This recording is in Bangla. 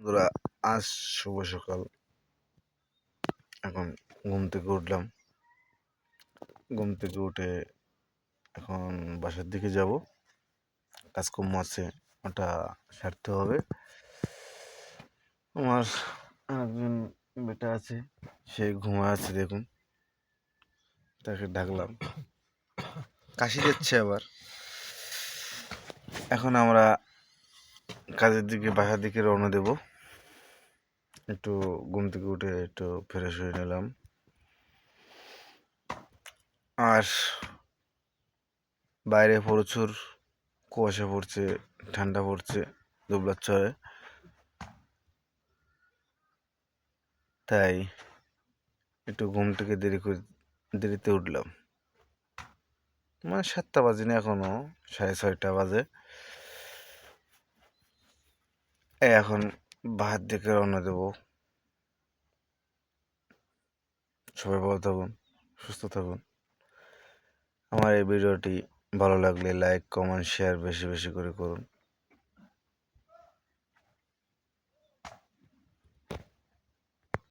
বন্ধুরা, আজ শুভ সকাল। এখন ঘুম থেকে উঠলাম। ঘুম থেকে উঠে এখন বাসার দিকে যাব। কাজকর্ম আছে, ওটা সারতে হবে। আমার একজন বেটা আছে, সে ঘুমায় আছে, দেখুন। তাকে ডাকলাম, কাশি দিচ্ছে আবার। এখন আমরা কাজের দিকে, বাসার দিকে রওনা দেব। একটু ঘুম থেকে উঠে একটু ফ্রেশ হয়ে নিলাম। আর বাইরে প্রচুর কুয়াশা পড়ছে, ঠান্ডা পড়ছে দুবলার, তাই একটু ঘুম থেকে দেরিতে উঠলাম। মানে 7টা বাজে না, এখনো 6:30 বাজে। এখন বাহার দিকে রওনা দেব। সবাই ভালো থাকুন, সুস্থ থাকুন। আমার এই ভিডিওটি ভালো লাগলে লাইক, কমেন্ট, শেয়ার বেশি বেশি করে করুন।